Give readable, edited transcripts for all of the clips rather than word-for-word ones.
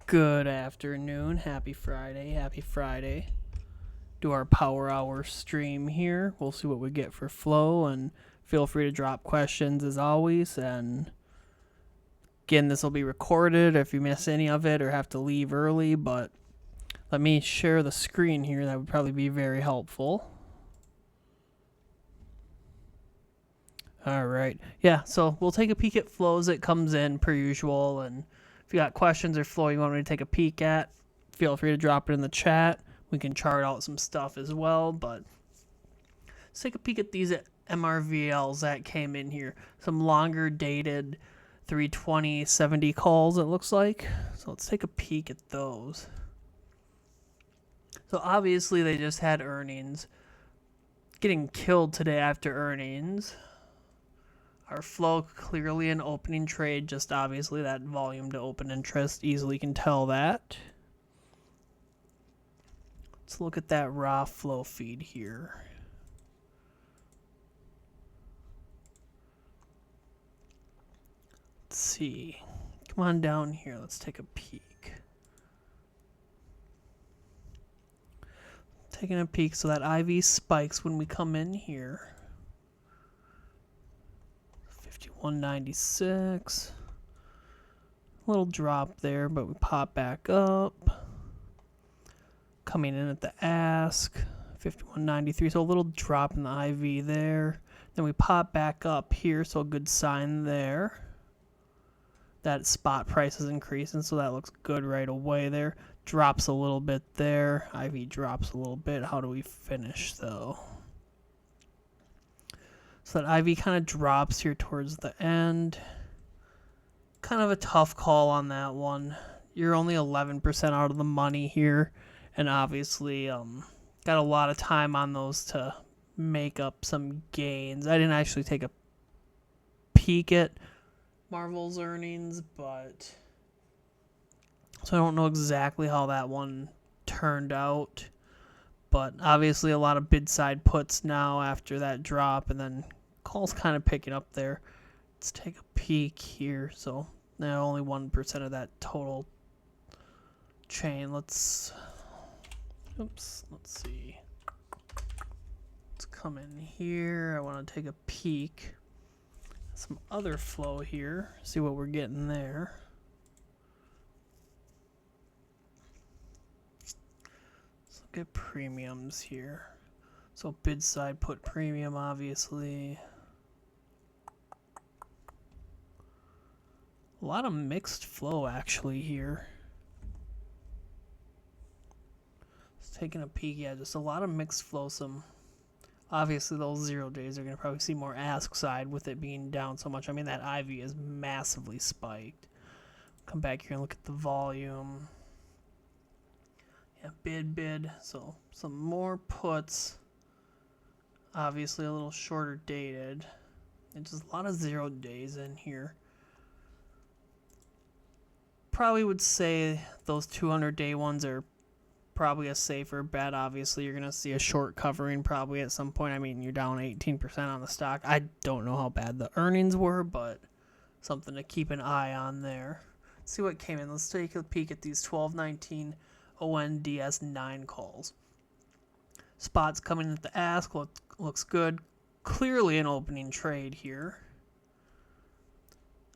Good afternoon. Happy Friday. Happy Friday. Do our power hour stream here. We'll see what we get for flow, and feel free to drop questions as always. And again, this will be recorded if you miss any of it or have to leave early, but let me share the screen here. That would probably be very helpful. All right. Yeah, so we'll take a peek at flow as it comes in per usual, and if you got questions or flow you want me to take a peek at, feel free to drop it in the chat. We can chart out some stuff as well, but let's take a peek at these MRVLs that came in here. Some longer dated 320/70 calls, it looks like. So let's take a peek at those. So obviously they just had earnings. Getting killed today after earnings. Our flow clearly an opening trade, just obviously that volume to open interest, easily can tell that. Let's look at that raw flow feed here. Let's see. Come on down here, let's take a peek. Taking a peek, so that IV spikes when we come in here. 51.96. Little drop there, but we pop back up. Coming in at the ask, 51.93. So a little drop in the IV there. Then we pop back up here, so a good sign there. That spot price is increasing, so that looks good right away there. Drops a little bit there. IV drops a little bit. How do we finish though? So that IV kind of drops here towards the end. Kind of a tough call on that one. You're only 11% out of the money here. And obviously got a lot of time on those to make up some gains. I didn't actually take a peek at Marvel's earnings, but so I don't know exactly how that one turned out. But obviously a lot of bid side puts now after that drop, and then calls kind of picking up there. Let's take a peek here. So now only 1% of that total chain. Let's see. Let's come in here. I want to take a peek at some other flow here. See what we're getting there. Let's look at premiums here. So bid side put premium, obviously. A lot of mixed flow actually here. Just taking a peek, yeah, just a lot of mixed flow. Some obviously those 0 days are gonna probably see more ask side with it being down so much. I mean that IV is massively spiked. Come back here and look at the volume. Yeah, bid. So some more puts. Obviously a little shorter dated. And just a lot of 0 days in here. Probably would say those 200-day ones are probably a safer bet. Obviously, you're going to see a short covering probably at some point. I mean, you're down 18% on the stock. I don't know how bad the earnings were, but something to keep an eye on there. Let's see what came in. Let's take a peek at these 12/19 ONDS 9 calls. Spots coming at the ask. Looks good. Clearly an opening trade here.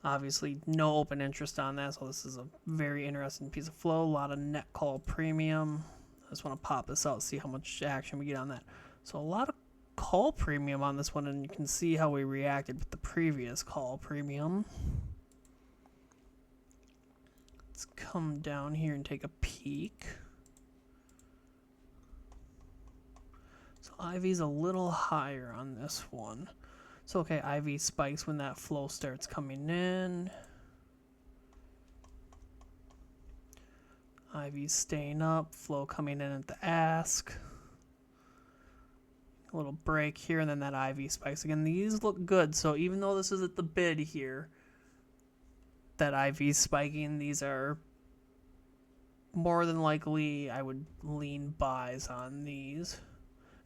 Obviously, no open interest on that, so this is a very interesting piece of flow. A lot of net call premium. I just want to pop this out, see how much action we get on that. So a lot of call premium on this one, and you can see how we reacted with the previous call premium. Let's come down here and take a peek. So IV's a little higher on this one. So, okay, IV spikes when that flow starts coming in. IV staying up, flow coming in at the ask. A little break here, and then that IV spikes again. These look good, so even though this is at the bid here, that IV spiking, these are more than likely, I would lean buys on these,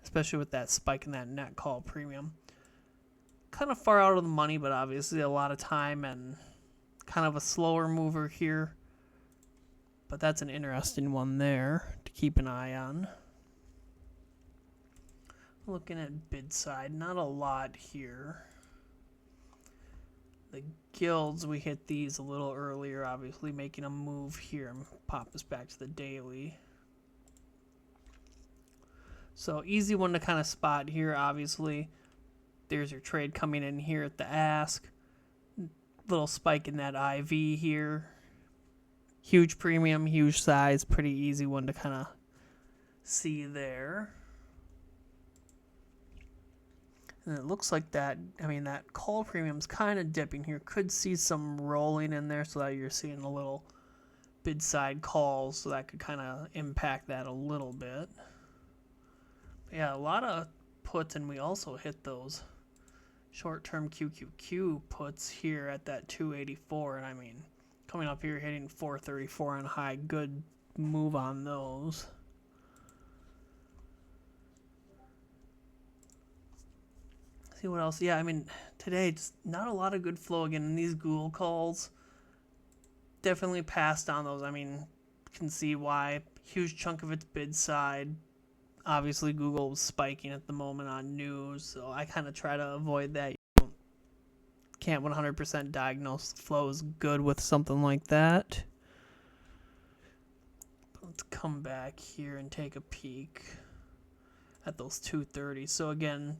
especially with that spike in that net call premium. Kind of far out of the money, but obviously a lot of time and kind of a slower mover here. But that's an interesting one there to keep an eye on. Looking at bid side, not a lot here. The guilds, we hit these a little earlier, obviously making a move here and pop this back to the daily. So easy one to kind of spot here, obviously. There's your trade coming in here at the ask. Little spike in that IV here. Huge premium, huge size, pretty easy one to kind of see there. And it looks like that, I mean, that call premium's kind of dipping here. Could see some rolling in there so that you're seeing a little bid side calls, so that could kind of impact that a little bit. But yeah, a lot of puts, and we also hit those short-term QQQ puts here at that 284. And I mean, coming up here, hitting 434 on high, good move on those. See what else? Yeah, I mean, today, just not a lot of good flow again in these Google calls. Definitely passed on those. I mean, can see why. Huge chunk of its bid side. Obviously, Google was spiking at the moment on news, so I kind of try to avoid that. You can't 100% diagnose the flow is good with something like that. Let's come back here and take a peek at those 230s. So again,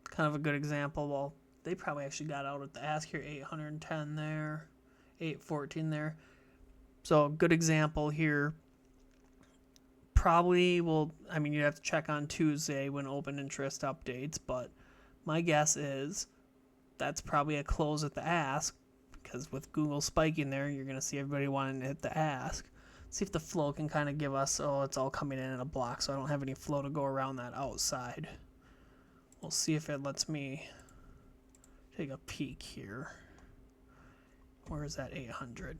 kind of a good example. Well, they probably actually got out at the ask here. 810 there, 814 there. So good example here. Probably will, I mean, you'd have to check on Tuesday when open interest updates, but my guess is that's probably a close at the ask, because with Google spiking there, you're going to see everybody wanting to hit the ask. See if the flow can kind of give us, oh, it's all coming in a block, so I don't have any flow to go around that outside. We'll see if it lets me take a peek here. Where is that 800?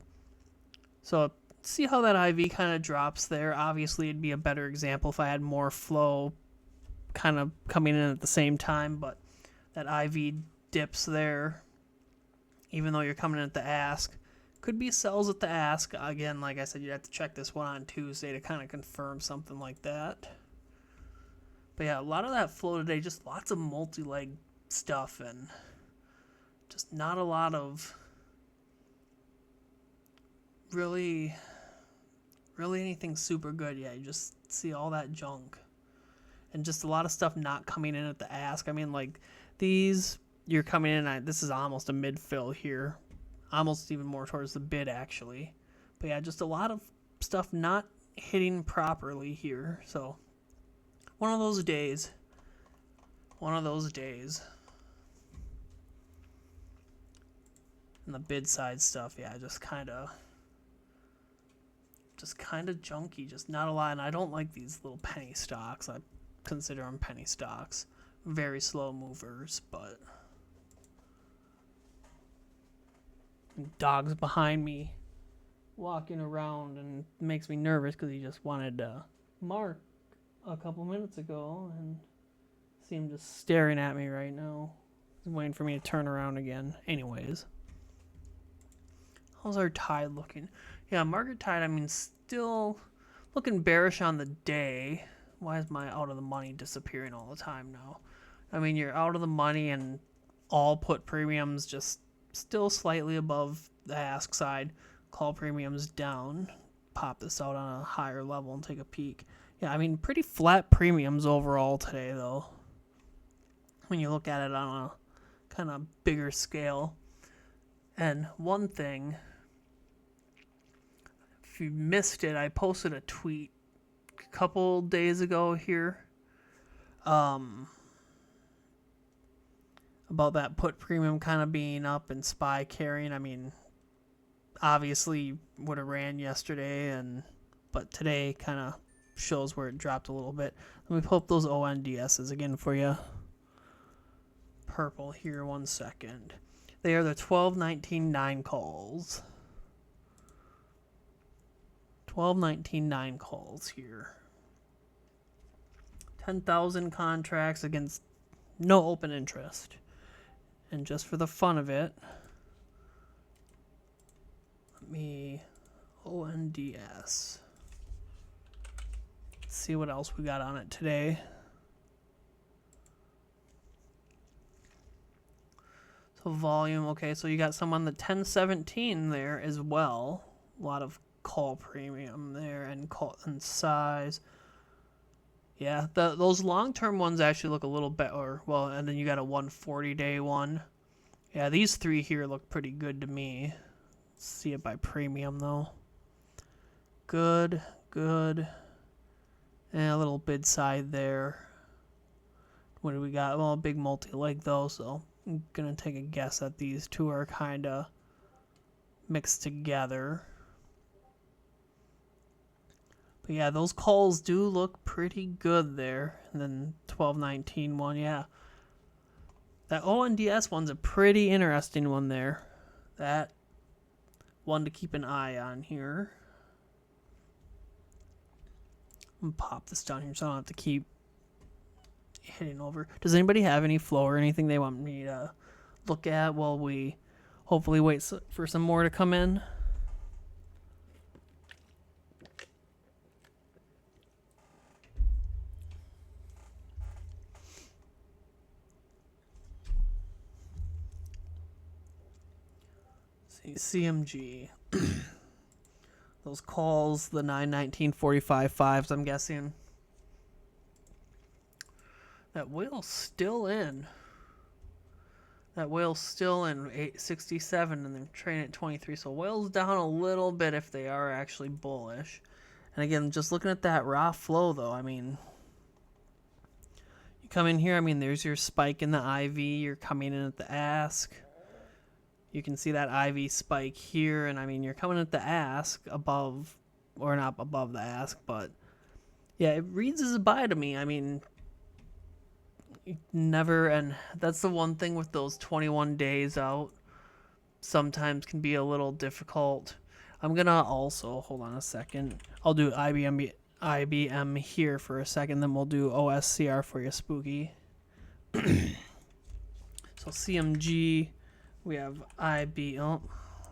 So see how that IV kind of drops there. Obviously, it'd be a better example if I had more flow kind of coming in at the same time, but that IV dips there, even though you're coming in at the ask. Could be sells at the ask. Again, like I said, you'd have to check this one on Tuesday to kind of confirm something like that. But yeah, a lot of that flow today, just lots of multi-leg stuff and just not a lot of really anything super good. Yeah, you just see all that junk. And just a lot of stuff not coming in at the ask. I mean, like these, you're coming in, this is almost a mid-fill here. Almost even more towards the bid, actually. But yeah, just a lot of stuff not hitting properly here. So one of those days. One of those days. And the bid side stuff, yeah, just kind of junky, just not a lot. And I don't like these little penny stocks. I consider them penny stocks. Very slow movers, but dog's behind me walking around and makes me nervous because he just wanted to mark a couple minutes ago and see him just staring at me right now. He's waiting for me to turn around again. Anyways, how's our tide looking? Yeah, market tide, I mean, still looking bearish on the day. Why is my out of the money disappearing all the time now? I mean, you're out of the money and all put premiums just still slightly above the ask side. Call premiums down. Pop this out on a higher level and take a peek. Yeah, I mean, pretty flat premiums overall today, though, when you look at it on a kind of bigger scale. And one thing, if you missed it, I posted a tweet a couple days ago here about that put premium kind of being up and SPY carrying. I mean, obviously would have ran yesterday, but today kind of shows where it dropped a little bit. Let me pull up those ONDSs again for you. Purple here, 1 second. They are the 12-19-9 calls. 12-19-9 calls here. 10,000 contracts against no open interest. And just for the fun of it, let me ONDS ONDS. Let's see what else we got on it today. So volume, okay, so you got some on the 1017 there as well. A lot of call premium there and size. Yeah, those long-term ones actually look a little better. Well, and then you got a 140-day one. Yeah, these three here look pretty good to me. Let's see it by premium, though. Good, good. And a little bid side there. What do we got? Well, a big multi-leg, though, so I'm going to take a guess that these two are kind of mixed together. But yeah, those calls do look pretty good there. And then 1219 one, yeah. That ONDS one's a pretty interesting one there. That one to keep an eye on here. I'm going to pop this down here so I don't have to keep hitting over. Does anybody have any flow or anything they want me to look at while we hopefully wait for some more to come in? CMG. Those calls, the 919-45-5s, I'm guessing. That whale's still in. That whale's still in 867 and they're trading at 23. So whale's down a little bit if they are actually bullish. And again, just looking at that raw flow though, I mean, you come in here, I mean, there's your spike in the IV. You're coming in at the ask. You can see that IV spike here, and I mean, you're coming at the ask above, or not above the ask, but yeah, it reads as a buy to me. I mean, never, and that's the one thing with those 21 days out, sometimes can be a little difficult. I'm gonna also, hold on a second, I'll do IBM here for a second, then we'll do OSCR for you, Spooky. So CMG. We have IB. Oh,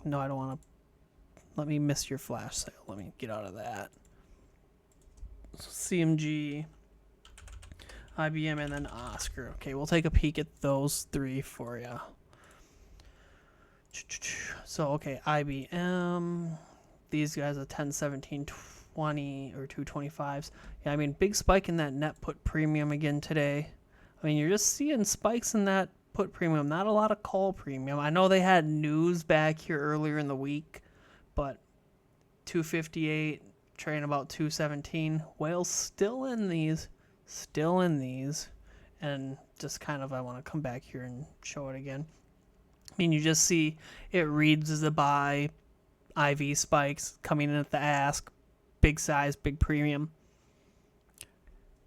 no, I don't want to. Let me miss your flash sale. Let me get out of that. So CMG, IBM, and then Oscar. Okay, we'll take a peek at those three for you. So, okay, IBM. These guys are 10, 17, 20, or 225s. Yeah, I mean, big spike in that net put premium again today. I mean, you're just seeing spikes in that put premium, not a lot of call premium. I know they had news back here earlier in the week, but 258 trading about 217. Whales still in these, and just kind of I want to come back here and show it again. I mean, you just see it reads as a buy, IV spikes coming in at the ask, big size, big premium.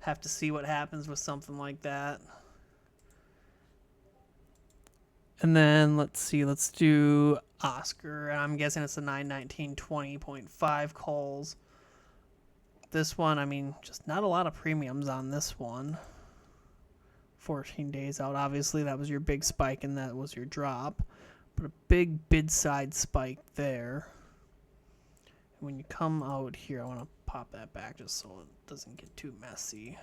Have to see what happens with something like that. And then let's see, let's do Oscar. I'm guessing it's a 919 20.5 calls. This one, I mean, just not a lot of premiums on this one. 14 days out. Obviously, that was your big spike and that was your drop. But a big bid side spike there. And when you come out here, I want to pop that back just so it doesn't get too messy.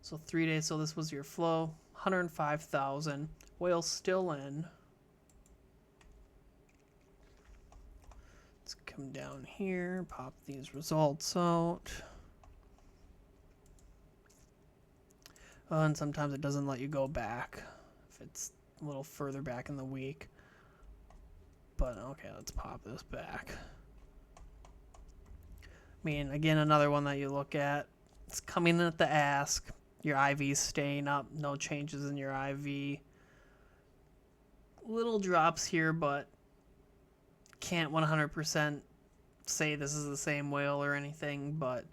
So 3 days, so this was your flow. 105,000. Whale still in. Let's come down here, pop these results out. And sometimes it doesn't let you go back if it's a little further back in the week. But okay, let's pop this back. I mean, again, another one that you look at. It's coming in at the ask. Your IV's staying up. No changes in your IV. Little drops here, but can't 100% say this is the same whale or anything, but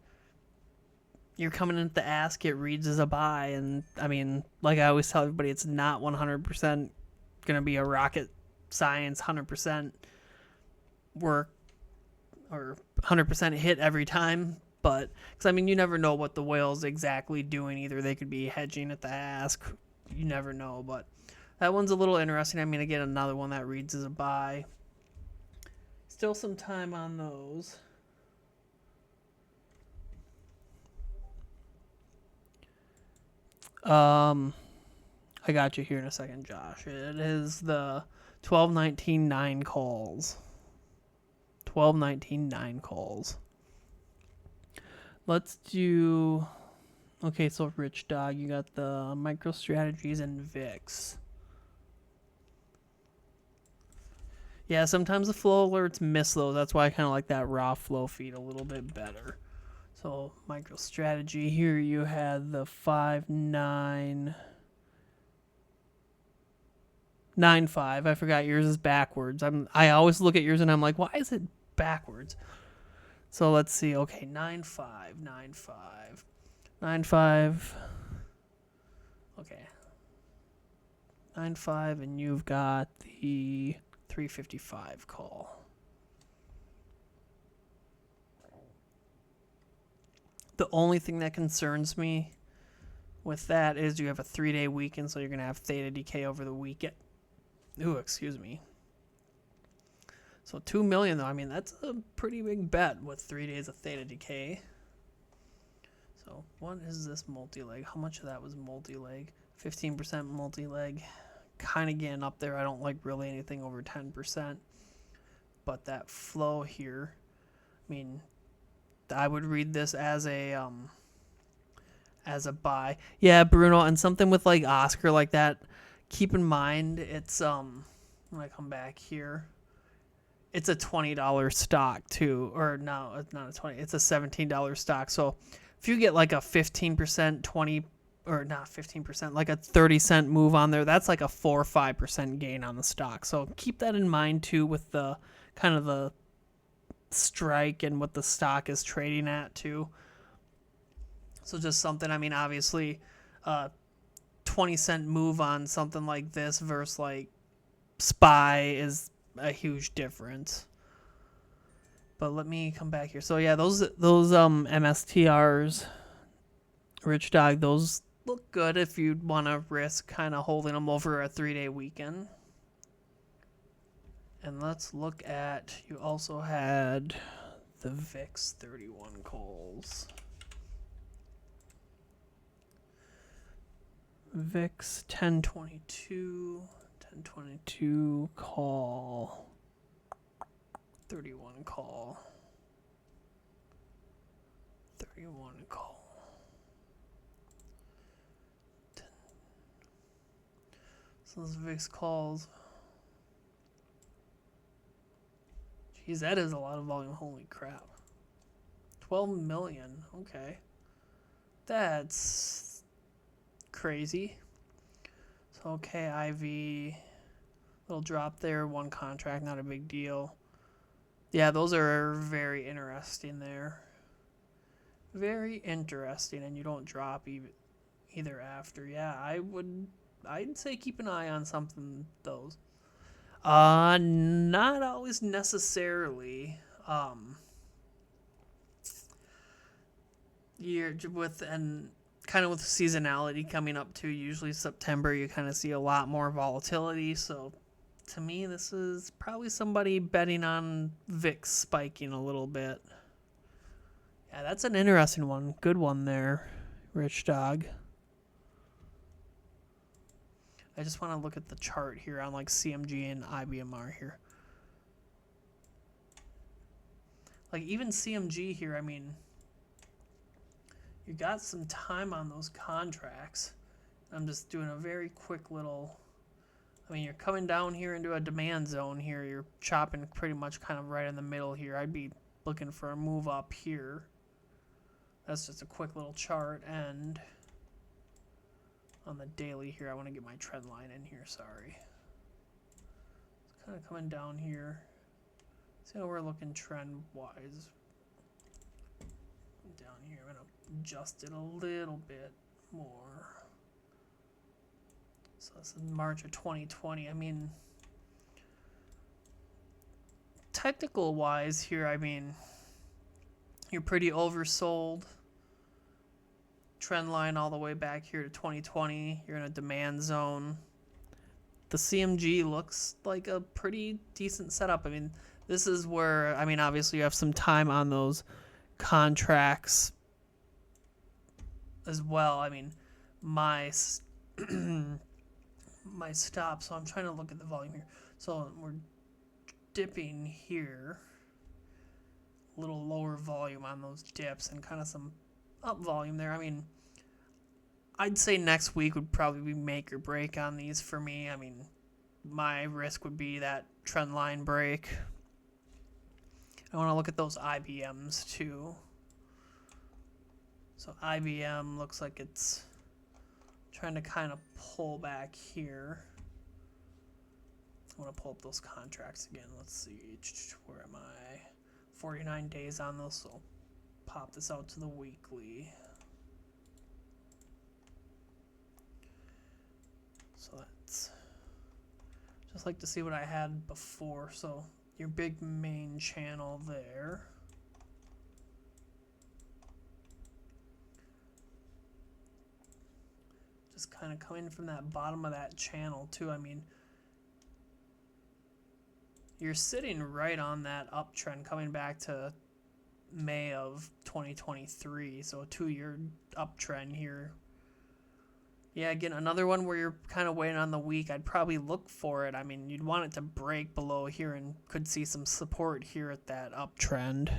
you're coming in at the ask, it reads as a buy, and I mean, like I always tell everybody, it's not 100% going to be a rocket science, 100% work, or 100% hit every time, but, because I mean, you never know what the whale's exactly doing either. They could be hedging at the ask, you never know, but that one's a little interesting. I mean, again, another one that reads as a buy. Still some time on those. I got you here in a second, Josh. It is the 12-19-9 calls. 12-19-9 calls. Let's do... Okay, so Rich Dog, you got the MicroStrategies and VIX. Yeah, sometimes the flow alerts miss those. That's why I kind of like that raw flow feed a little bit better. So MicroStrategy, here you had the 5-9-9-5. I forgot yours is backwards. I always look at yours and I'm like, why is it backwards? So let's see. Okay, 9-5. Okay. 9-5, and you've got the 355 call. The only thing that concerns me with that is you have a 3-day weekend, so you're going to have theta decay over the weekend. Ooh, excuse me. So 2 million, though, I mean, that's a pretty big bet with 3 days of theta decay. So what is this multi-leg? How much of that was multi-leg? 15% multi-leg. Kind of getting up there. I don't like really anything over 10%. But that flow here, I mean, I would read this as a buy. Yeah, Bruno, and something with like Oscar like that. Keep in mind, it's when I come back here, it's a $20 stock too, or no, it's not a 20. It's a $17 stock. So if you get like a 15%, 20, or not 15%, like a 30-cent move on there, that's like a 4 or 5% gain on the stock. So keep that in mind too with the kind of the strike and what the stock is trading at too. So just something, I mean, obviously 20-cent move on something like this versus like SPY is a huge difference. But let me come back here. So yeah, those MSTRs, Rich Dog, those look good if you want to risk kind of holding them over a 3-day weekend. And let's look at, you also had the VIX 31 calls. VIX 1022 call. 31 call. 31 call. 10. So those VIX calls. Geez, that is a lot of volume. Holy crap. 12 million. Okay. That's crazy. So, okay, IV. Little drop there. One contract. Not a big deal. Yeah, those are very interesting there. Very interesting. And you don't drop either after. Yeah, I'd say keep an eye on something those. Not always necessarily. You're with and kind of with seasonality coming up too. Usually September, you kind of see a lot more volatility. So, to me, this is probably somebody betting on VIX spiking a little bit. Yeah, that's an interesting one. Good one there, Rich Dog. I just want to look at the chart here on like CMG and IBMR here. Like even CMG here, I mean, you got some time on those contracts. I'm just doing a very quick little, I mean, you're coming down here into a demand zone here. You're chopping pretty much kind of right in the middle here. I'd be looking for a move up here. That's just a quick little chart. And on the daily here, I want to get my trend line in here, sorry. It's kind of coming down here. See how we're looking trend-wise. Down here, I'm going to adjust it a little bit more. So this is March of 2020. I mean, technical-wise here, I mean, you're pretty oversold. Trend line all the way back here to 2020. You're in a demand zone. The CMG looks like a pretty decent setup. I mean, this is where, I mean, obviously you have some time on those contracts as well. I mean, my my stop. So I'm trying to look at the volume here. So we're dipping here, a little lower volume on those dips and kind of some up volume there. I mean, I'd say next week would probably be make or break on these for me. I mean, my risk would be that trend line break. I want to look at those IBMs too. So IBM looks like it's trying to kind of pull back here. I want to pull up those contracts again. Let's see. Where am I? 49 days on those. So I'll pop this out to the weekly. So that's just like to see what I had before. So your big main channel there. Just kind of coming from that bottom of that channel too. I mean, you're sitting right on that uptrend coming back to May of 2023. So a 2-year uptrend here. Yeah, again, another one where you're kind of waiting on the week. I'd probably look for it. I mean, you'd want it to break below here and could see some support here at that uptrend.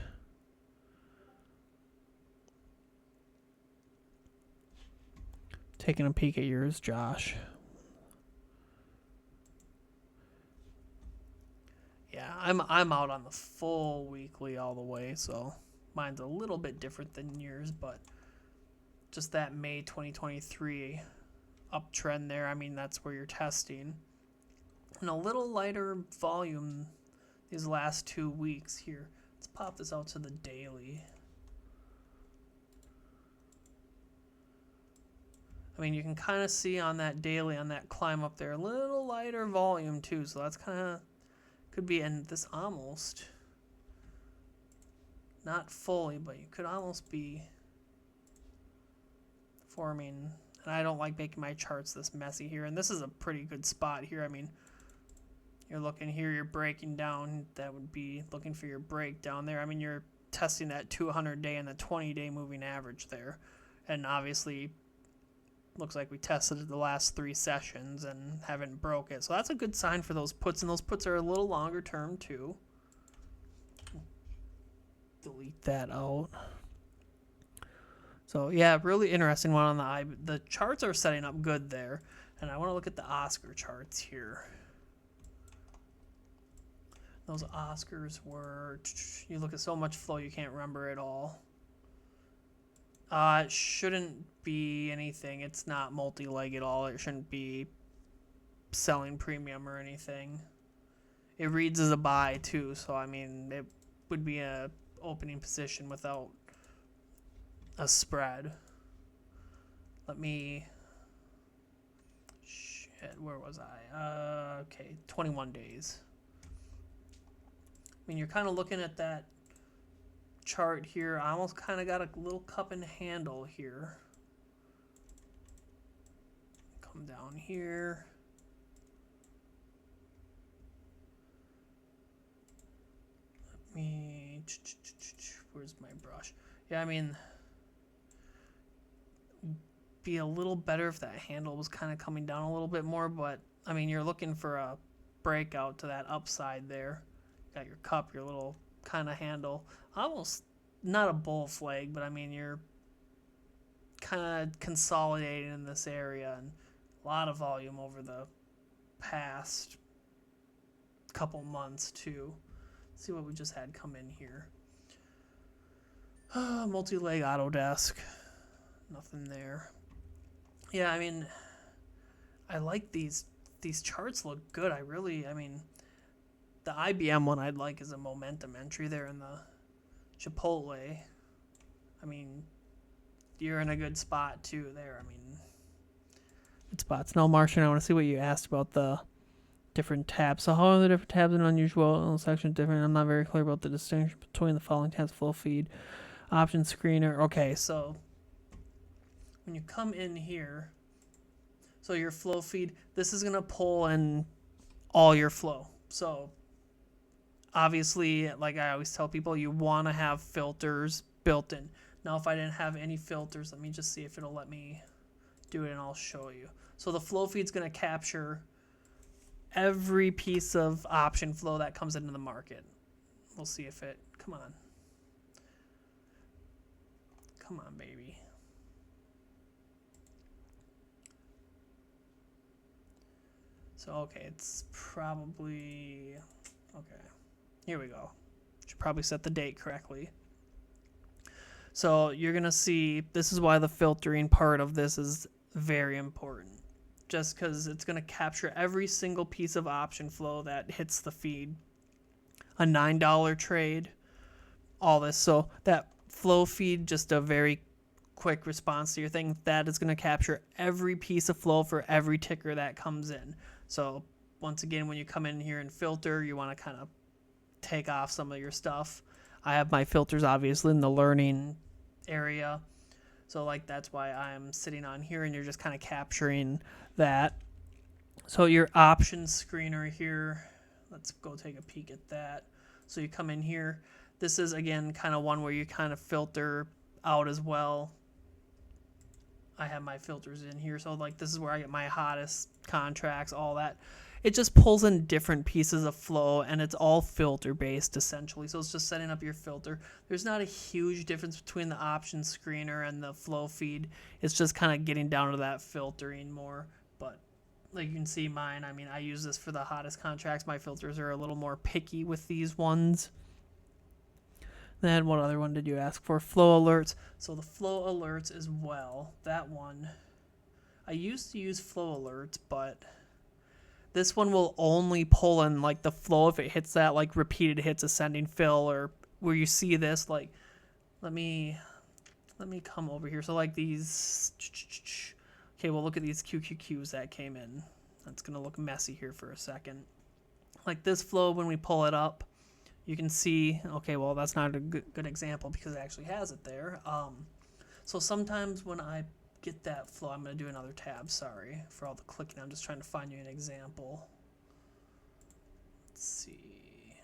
Taking a peek at yours, Josh. Yeah, I'm out on the full weekly all the way, so mine's a little bit different than yours, but just that May 2023 uptrend there, I mean, that's where you're testing. And a little lighter volume these last 2 weeks here. Let's pop this out to the daily. I mean, you can kind of see on that daily, on that climb up there, a little lighter volume too, so that's kind of, could be, and this almost, not fully, but you could almost be forming, and I don't like making my charts this messy here, and this is a pretty good spot here. I mean, you're looking here, you're breaking down, that would be looking for your breakdown there. I mean, you're testing that 200-day and the 20-day moving average there, and obviously looks like we tested it the last 3 sessions and haven't broke it. So that's a good sign for those puts, and those puts are a little longer term too. Delete that out. So yeah, really interesting one on the eye. The charts are setting up good there, and I want to look at the Oscar charts here. Those Oscars were, you look at so much flow you can't remember it all. It shouldn't be anything. It's not multi-leg at all. It shouldn't be selling premium or anything. It reads as a buy too, so I mean, it would be a opening position without a spread. Let me, where was I? Okay, 21 days. I mean, you're kind of looking at that chart here. I almost kind of got a little cup and handle here. Come down here. Let me, where's my brush? Yeah, I mean, be a little better if that handle was kind of coming down a little bit more, but I mean, you're looking for a breakout to that upside there. Got your cup, your little kind of handle, almost not a bull flag, but I mean, you're kind of consolidating in this area, and a lot of volume over the past couple months too. Let's see what we just had come in here. Multi-leg Autodesk, nothing there. Yeah, I mean, I like these charts, look good. I mean, the IBM one I'd like is a momentum entry there in the Chipotle. I mean, you're in a good spot too there. I mean, good spots. Now, Martian, I want to see what you asked about the different tabs. So how are the different tabs in unusual sections different? I'm not very clear about the distinction between the following tabs: flow feed, option screener. Okay, so when you come in here, so your flow feed, this is gonna pull in all your flow. So obviously, like I always tell people, you want to have filters built in. Now, if I didn't have any filters, let me just see if it'll let me do it and I'll show you. So the flow feed's going to capture every piece of option flow that comes into the market. We'll see if it, come on. Come on, baby. So, okay, it's probably, okay, here we go. Should probably set the date correctly. So you're going to see, this is why the filtering part of this is very important. Just because it's going to capture every single piece of option flow that hits the feed. A $9 trade, all this. So that flow feed, just a very quick response to your thing, that is going to capture every piece of flow for every ticker that comes in. So once again, when you come in here and filter, you want to kind of take off some of your stuff. I have my filters obviously in the learning area. So like that's why I'm sitting on here and you're just kind of capturing that. So your options screener here, let's go take a peek at that. So you come in here. This is again kind of one where you kind of filter out as well. I have my filters in here. So like this is where I get my hottest contracts, all that. It just pulls in different pieces of flow and it's all filter based essentially. So it's just setting up your filter. There's not a huge difference between the option screener and the flow feed. It's just kind of getting down to that filtering more. But like you can see mine, I mean, I use this for the hottest contracts. My filters are a little more picky with these ones. Then what other one did you ask for? Flow alerts. So the flow alerts as well. That one, I used to use flow alerts, but this one will only pull in like the flow if it hits that like repeated hits, ascending fill, or where you see this like, let me come over here. So like these, okay, well look at these QQQs that came in. That's gonna look messy here for a second. Like this flow, when we pull it up, you can see, okay, well that's not a good example because it actually has it there. So sometimes when I get that flow, I'm going to do another tab, sorry for all the clicking, I'm just trying to find you an example. Let's see,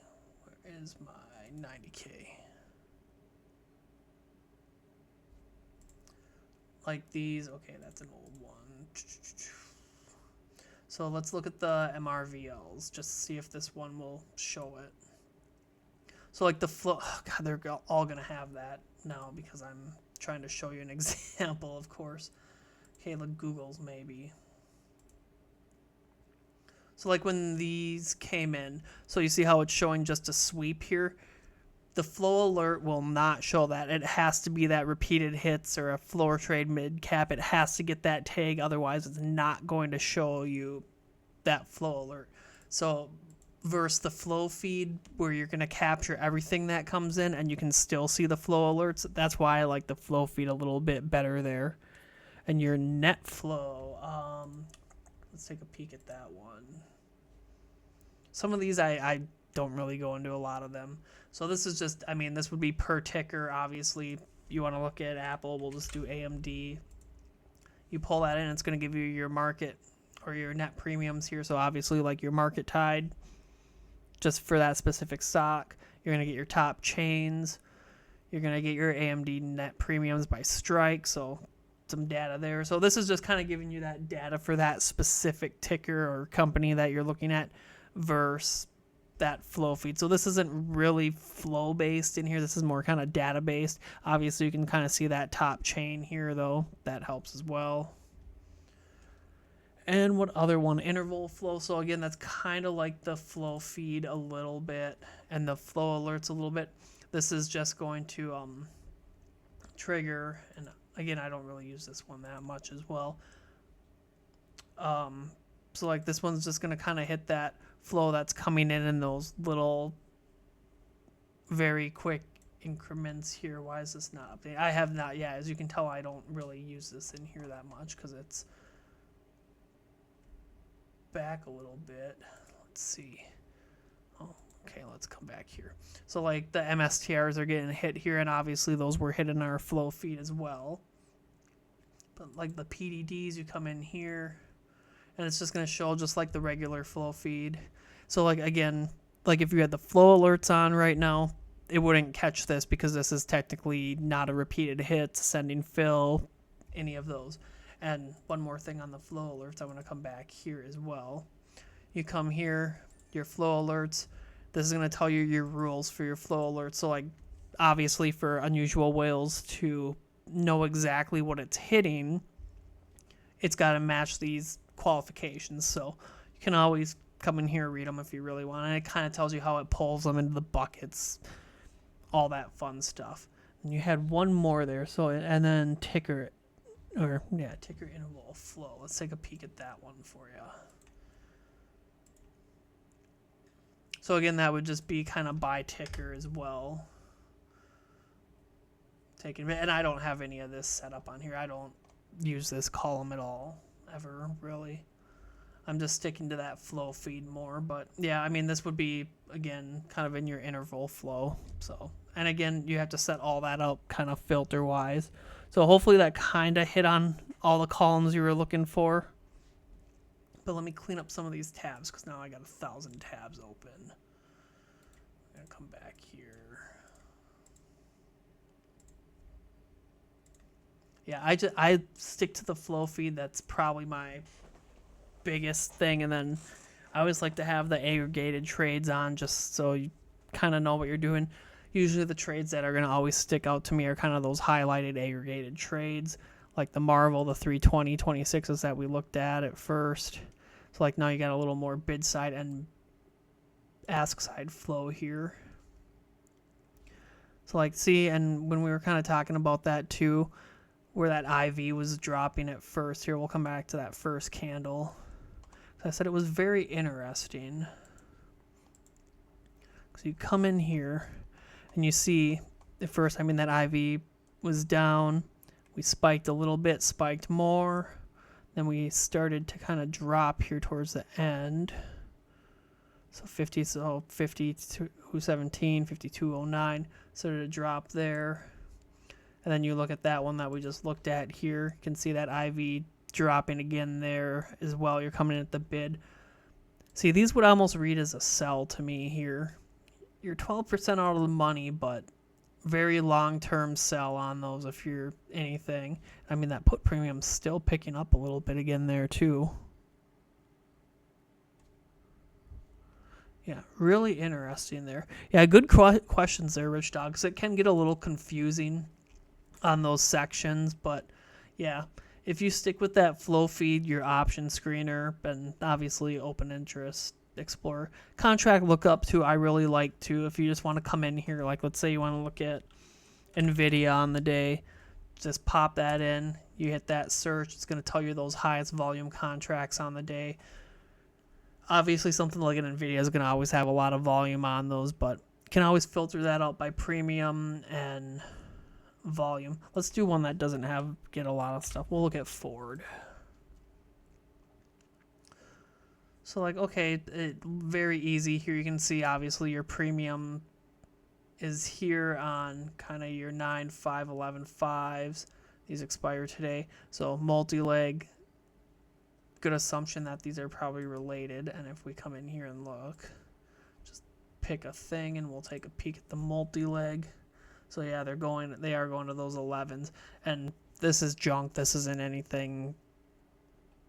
where is my 90K? Like these, okay, that's an old one. So let's look at the MRVLs, just see if this one will show it. So like the flow, oh God, they're all going to have that now because I'm trying to show you an example, of course. Okay, look, Google's maybe. So like when these came in, so you see how it's showing just a sweep here? The flow alert will not show that. It has to be that repeated hits or a floor trade mid cap. It has to get that tag, otherwise it's not going to show you that flow alert. So versus the flow feed where you're going to capture everything that comes in and you can still see the flow alerts. That's why I like the flow feed a little bit better there. And your net flow, let's take a peek at that one. Some of these I don't really go into a lot of them. So this is just, I mean, this would be per ticker. Obviously, you want to look at Apple, we'll just do AMD. You pull that in, it's going to give you your market or your net premiums here. So obviously like your market tide, just for that specific stock. You're going to get your top chains. You're going to get your AMD net premiums by strike. So some data there. So this is just kind of giving you that data for that specific ticker or company that you're looking at versus that flow feed. So this isn't really flow based in here. This is more kind of data based. Obviously you can kind of see that top chain here though. That helps as well. And what other one? Interval flow. So again, that's kind of like the flow feed a little bit and the flow alerts a little bit. This is just going to trigger, and again, I don't really use this one that much as well. So like this one's just going to kind of hit that flow that's coming in those little very quick increments here. Why is this not updated? I have not, yeah, as you can tell, I don't really use this in here that much because it's back a little bit. Let's see. Oh, okay, let's come back here. So like the MSTRs are getting hit here, and obviously those were hit in our flow feed as well. But like the PDDs, you come in here and it's just going to show just like the regular flow feed. So like again, like if you had the flow alerts on right now, it wouldn't catch this because this is technically not a repeated hit, ascending fill, any of those. And one more thing on the flow alerts, I want to come back here as well. You come here, your flow alerts. This is going to tell you your rules for your flow alerts. So like obviously for unusual whales to know exactly what it's hitting, it's got to match these qualifications. So you can always come in here and read them if you really want. And it kind of tells you how it pulls them into the buckets, all that fun stuff. And you had one more there. So, and then ticker interval flow. Let's take a peek at that one for you. So again, that would just be kind of by ticker as well. And I don't have any of this set up on here. I don't use this column at all, ever, really. I'm just sticking to that flow feed more. But yeah, I mean, this would be, again, kind of in your interval flow. So, and again, you have to set all that up kind of filter-wise. So hopefully that kind of hit on all the columns you were looking for. But let me clean up some of these tabs because now I got 1,000 tabs open. I'm going to come back here. Yeah, I stick to the flow feed. That's probably my biggest thing. And then I always like to have the aggregated trades on just so you kind of know what you're doing. Usually the trades that are going to always stick out to me are kind of those highlighted aggregated trades, like the Marvel, the 320, 26s that we looked at first. So like now you got a little more bid side and ask side flow here. So like see, and when we were kind of talking about that too, where that IV was dropping at first, here we'll come back to that first candle. So I said it was very interesting. So you come in here and you see at first, I mean, that IV was down. We spiked a little bit, spiked more. Then we started to kind of drop here towards the end. So 52.17, 52.09 started to drop there. And then you look at that one that we just looked at here. You can see that IV dropping again there as well. You're coming in at the bid. See, these would almost read as a sell to me here. You're 12% out of the money, but very long-term sell on those if you're anything. I mean, that put premium's still picking up a little bit again there too. Yeah, really interesting there. Yeah, good questions there, Rich Dog, because it can get a little confusing on those sections, but yeah, if you stick with that flow feed, your option screener, and obviously open interest explorer, contract lookup too, I really like too. If you just want to come in here, like let's say you want to look at NVIDIA on the day, just pop that in, you hit that search, it's going to tell you those highest volume contracts on the day. Obviously something like an NVIDIA is going to always have a lot of volume on those, but you can always filter that out by premium and volume. Let's do one that doesn't get a lot of stuff. We'll look at Ford. So like, okay, very easy here. You can see obviously your premium is here on kind of your 9, 5, 11, 5s. These expire today. So multi-leg, good assumption that these are probably related. And if we come in here and look, just pick a thing and we'll take a peek at the multi-leg. So yeah, they are going to those 11s, and this is junk. This isn't anything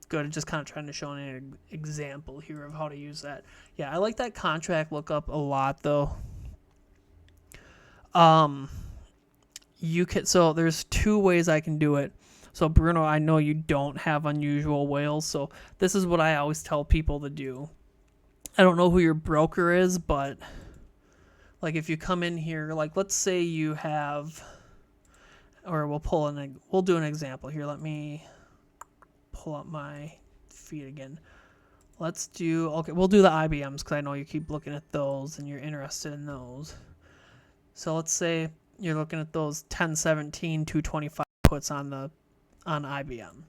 good. Just kind of trying to show an example here of how to use that. Yeah, I like that contract lookup a lot though. So there's two ways I can do it. So Bruno, I know you don't have unusual whales, so this is what I always tell people to do. I don't know who your broker is, but like if you come in here, like let's say you have, or we'll do an example here. Let me pull up my feed again. We'll do the IBMs because I know you keep looking at those and you're interested in those. So let's say you're looking at those 1017, 225 puts on IBM.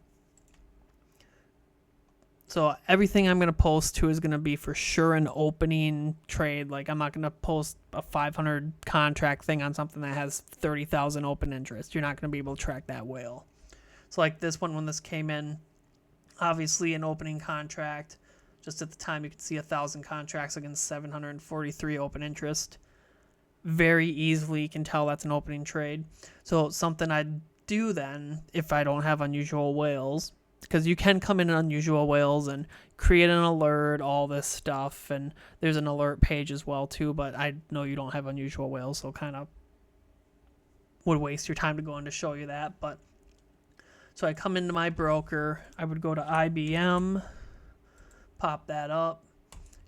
So everything I'm going to post to is going to be for sure an opening trade. Like I'm not going to post a 500 contract thing on something that has 30,000 open interest. You're not going to be able to track that whale. So like this one, when this came in, obviously an opening contract. Just at the time, you could see 1,000 contracts against 743 open interest. Very easily, you can tell that's an opening trade. So something I'd do then, if I don't have unusual whales, because you can come in unusual whales and create an alert, all this stuff, and there's an alert page as well too, but I know you don't have unusual whales, so kind of would waste your time to go in to show you that. But so I come into my broker, I would go to IBM, pop that up,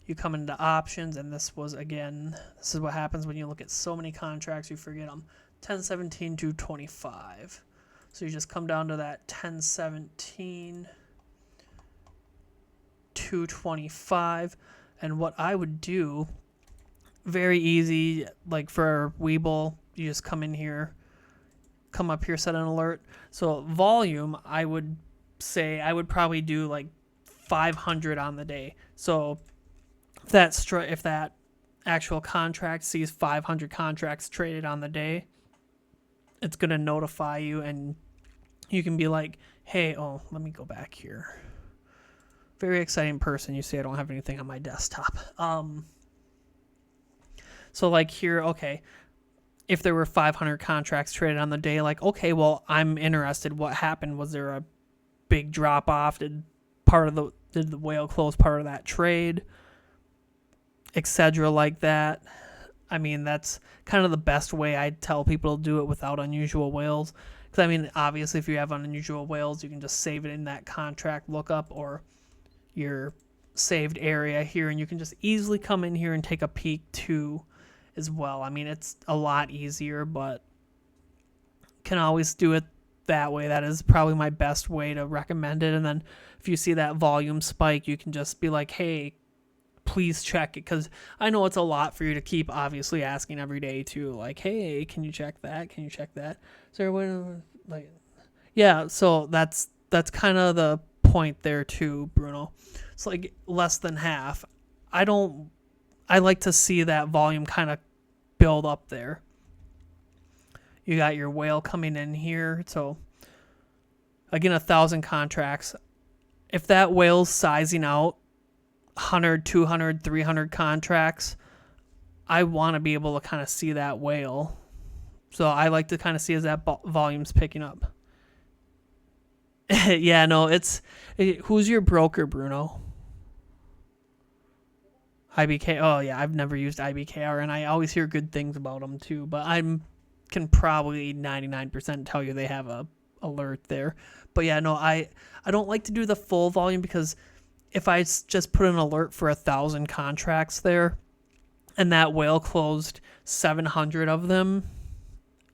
you come into options, and this is what happens when you look at so many contracts, you forget them. 1017 to 25. So you just come down to that 1017 to 25. And what I would do, very easy, like for Webull, you just come in here, come up here, set an alert. So volume, I would say I would probably do like 500 on the day. So if that actual contract sees 500 contracts traded on the day, it's going to notify you, and you can be like, hey, let me go back here. Very exciting person. You see I don't have anything on my desktop. So like here, okay, if there were 500 contracts traded on the day, like, okay, well, I'm interested. What happened? Was there a big drop off? Did the whale close part of that trade? Etc. like that. I mean, that's kind of the best way I tell people to do it without unusual whales. Because, I mean, obviously, if you have unusual whales, you can just save it in that contract lookup or your saved area here, and you can just easily come in here and take a peek too as well. I mean, it's a lot easier, but can always do it that way. That is probably my best way to recommend it. And then if you see that volume spike, you can just be like, hey, please check it, because I know it's a lot for you to keep obviously asking every day too, like, hey, can you check that, can you check that? So like, yeah, so that's kind of the point there too, Bruno. It's like less than half. I like to see that volume kind of build up there. You got your whale coming in here, so again, 1,000 contracts. If that whale's sizing out 100, 200, 300 contracts, I want to be able to kind of see that whale. So I like to kind of see as that volume's picking up. Yeah, no, who's your broker, Bruno? IBK. Oh yeah, I've never used IBKR, and I always hear good things about them too, but can probably 99% tell you they have a alert there. But yeah, no, I don't like to do the full volume, because if I just put an alert for 1,000 contracts there and that whale closed 700 of them,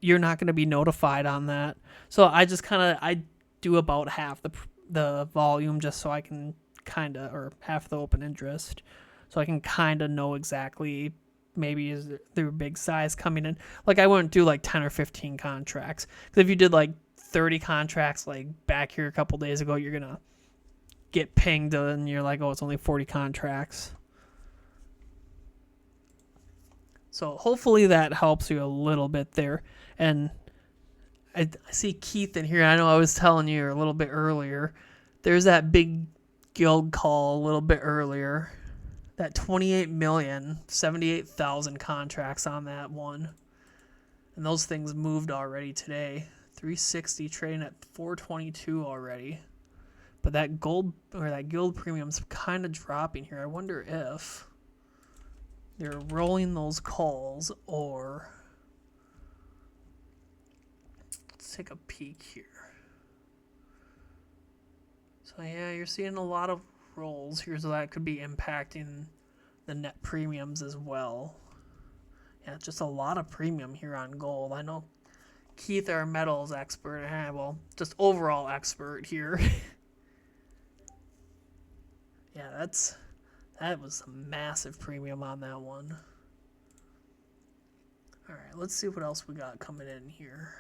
you're not going to be notified on that. So I just I do about half the volume, just so I can or half the open interest, so I can kind of know exactly maybe is there a big size coming in. Like I wouldn't do like 10 or 15 contracts, because if you did like 30 contracts like back here a couple days ago, you're going to get pinged and you're like, oh, it's only 40 contracts. So hopefully that helps you a little bit there. And I see Keith in here. I know I was telling you a little bit earlier. There's that big guild call a little bit earlier. That 78,078,000 contracts on that one. And those things moved already today. 360 trading at 422 already. But that guild premium's kind of dropping here. I wonder if they're rolling those calls, or let's take a peek here. So yeah, you're seeing a lot of rolls here, so that could be impacting the net premiums as well. Yeah, just a lot of premium here on gold. I know Keith, our metals expert, just overall expert here. Yeah, that was a massive premium on that one. All right, let's see what else we got coming in here.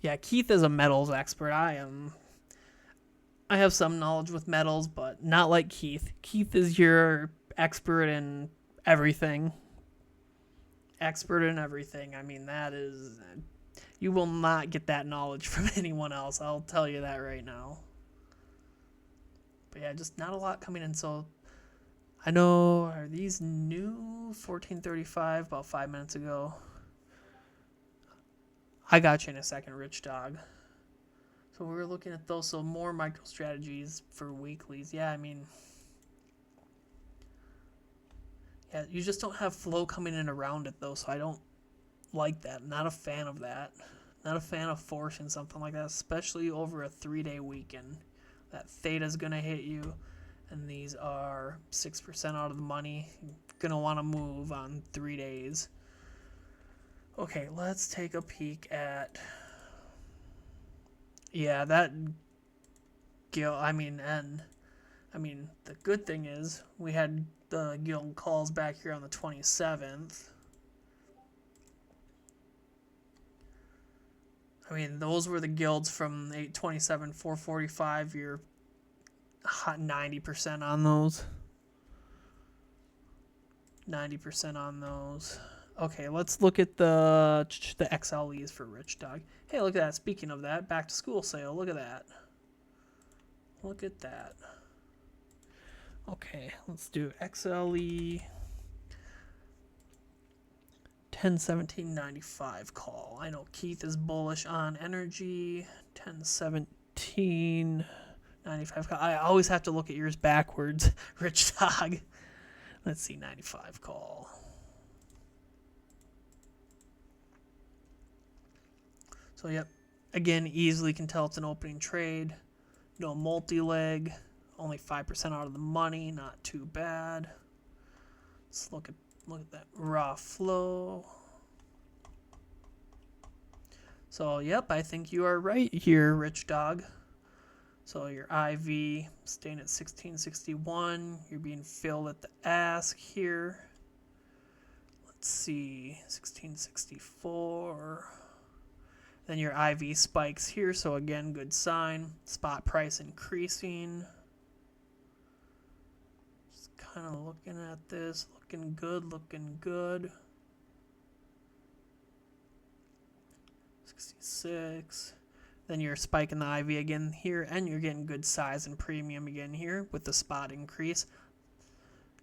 Yeah, Keith is a metals expert. I have some knowledge with metals, but not like Keith. Keith is your expert in everything. Expert in everything. I mean, you will not get that knowledge from anyone else. I'll tell you that right now. But yeah, just not a lot coming in. So I know, are these new? 1435, about 5 minutes ago. I got you in a second, Rich Dog. So we were looking at those. So more micro strategies for weeklies. Yeah, I mean, yeah, you just don't have flow coming in around it though. So I don't like that. Not a fan of that. Not a fan of forcing something like that, especially over a 3-day weekend. That theta's gonna hit you, and these are 6% out of the money. You're gonna want to move on 3 days. Okay, let's take a peek at. Yeah, that guild. I mean, the good thing is we had the guild calls back here on the 27th. I mean, those were the guilds from 827, 445. You're hot 90% on those. 90% on those. Okay, let's look at the XLEs for Rich Dog. Hey, look at that. Speaking of that, back to school sale. Look at that. Look at that. Okay, let's do XLE 1017.95 call. I know Keith is bullish on energy. 1017.95 call. I always have to look at yours backwards, Rich Dog. Let's see, 95 call. So, yep. Again, easily can tell it's an opening trade. No multi-leg. Only 5% out of the money. Not too bad. Let's look at that raw flow. So, yep, I think you are right here, Rich Dog. So your IV staying at 1661. You're being filled at the ask here. Let's see, 1664. Then your IV spikes here, so again, good sign. Spot price increasing. Just kind of looking at this, looking good, looking good. 66. Then you're spiking the IV again here, and you're getting good size and premium again here with the spot increase.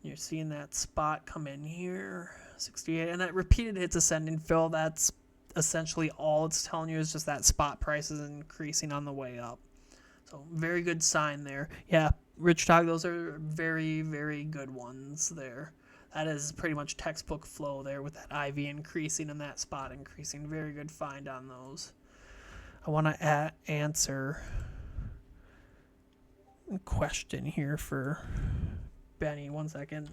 You're seeing that spot come in here, 68, and that repeated hits ascending fill. That's essentially all it's telling you, is just that spot price is increasing on the way up. So very good sign there. Yeah, Rich Dog, those are very, very good ones there. That is pretty much textbook flow there with that IV increasing and that spot increasing. Very good find on those. I want to answer a question here for Benny. 1 second.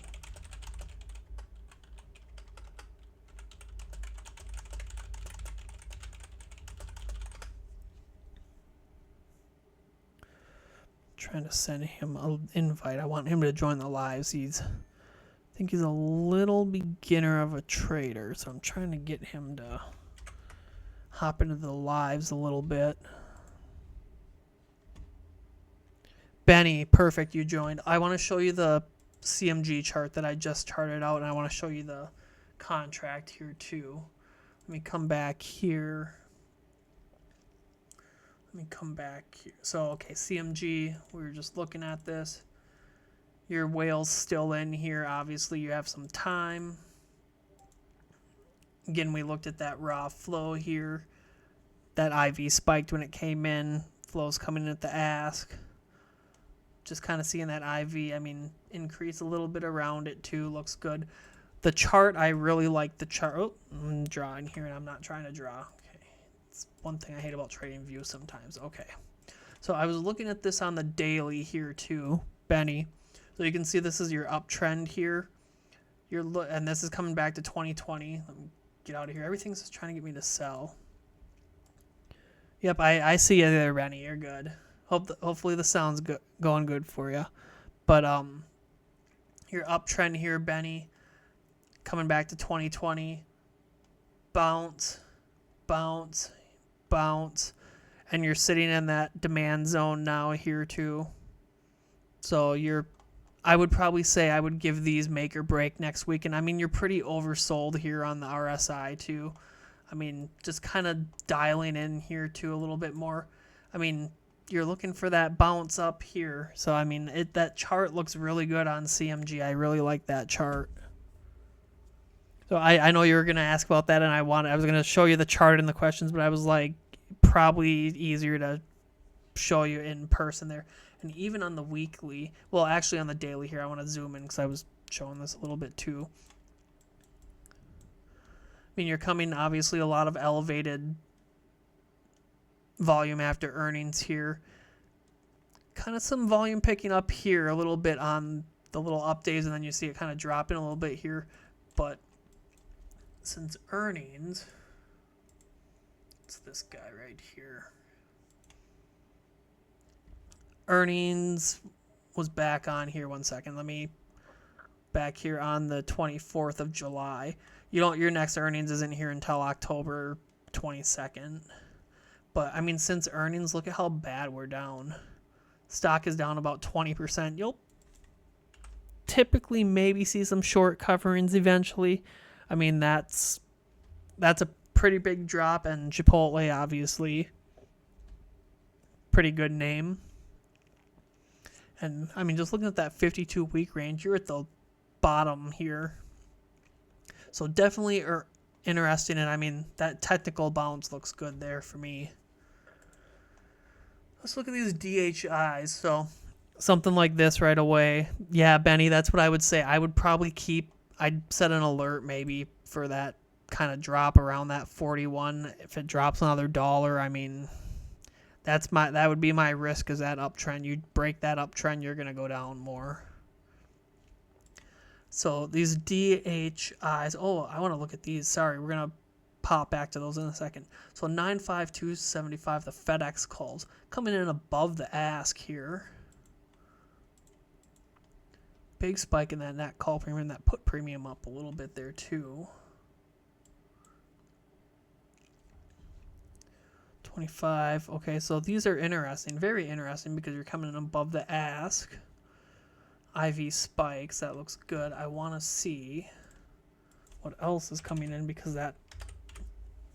Trying to send him an invite. I want him to join the lives. I think he's a little beginner of a trader, so I'm trying to get him to hop into the lives a little bit. Benny, perfect, you joined. I want to show you the CMG chart that I just charted out, and I want to show you the contract here too. Let me come back here. So, okay, CMG, we were just looking at this. Your whale's still in here. Obviously, you have some time. Again, we looked at that raw flow here. That IV spiked when it came in. Flow's coming in at the ask. Just kind of seeing that IV, increase a little bit around it too. Looks good. The chart, I really like the chart. Oh, I'm drawing here, and I'm not trying to draw. Okay, it's one thing I hate about trading views sometimes. Okay, so I was looking at this on the daily here too, Benny. So you can see this is your uptrend here. And this is coming back to 2020. Let me get out of here. Everything's just trying to get me to sell. Yep, I see you there, Benny. You're good. Hopefully the sound's going good for you. But your uptrend here, Benny, coming back to 2020. Bounce, bounce, bounce. And you're sitting in that demand zone now here too. So I would probably say I would give these make or break next week. And you're pretty oversold here on the RSI too. Just kind of dialing in here too a little bit more. you're looking for that bounce up here. So, I mean, that chart looks really good on CMG. I really like that chart. So I know you were going to ask about that, and I was going to show you the chart in the questions, but I was like, probably easier to show you in person there. And even on the weekly, well, actually on the daily here, I want to zoom in because I was showing this a little bit too. I mean, you're coming, obviously, a lot of elevated volume after earnings here. Kind of some volume picking up here a little bit on the little up days, and then you see it kind of dropping a little bit here. But since earnings, it's this guy right here. Earnings was back on here. 1 second. Let me back here on the 24th of July. Your next earnings isn't here until October 22nd. But I mean, since earnings, look at how bad we're down. Stock is down about 20%. You'll typically maybe see some short coverings eventually. I mean, that's a pretty big drop, and Chipotle, obviously, pretty good name. And I mean, just looking at that 52-week range, you're at the bottom here. So definitely interesting, and I mean, that technical bounce looks good there for me. Let's look at these DHIs. So something like this right away. Yeah, Benny, that's what I would say. I would probably I'd set an alert maybe for that kind of drop around that 41. If it drops another $1, I mean, that would be my risk, is that uptrend. You break that uptrend, you're going to go down more. So these DHIs, oh, I want to look at these. Sorry, we're going to pop back to those in a second. So 95275, the FedEx calls, coming in above the ask here. Big spike in that net call premium, that put premium up a little bit there too. 25. Okay, so these are interesting, very interesting, because you're coming in above the ask. IV spikes, that looks good. I want to see what else is coming in, because that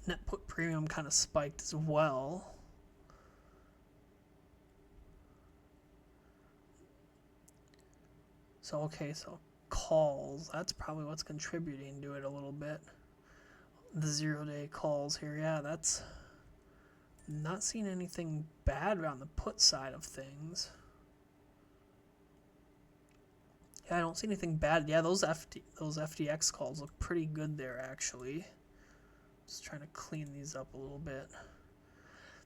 net put premium kind of spiked as well. So, okay, so calls, that's probably what's contributing to it a little bit. The 0-day calls here, yeah, that's not seeing anything bad on the put side of things. Yeah, I don't see anything bad. Yeah, those FTX calls look pretty good there, actually. Just trying to clean these up a little bit.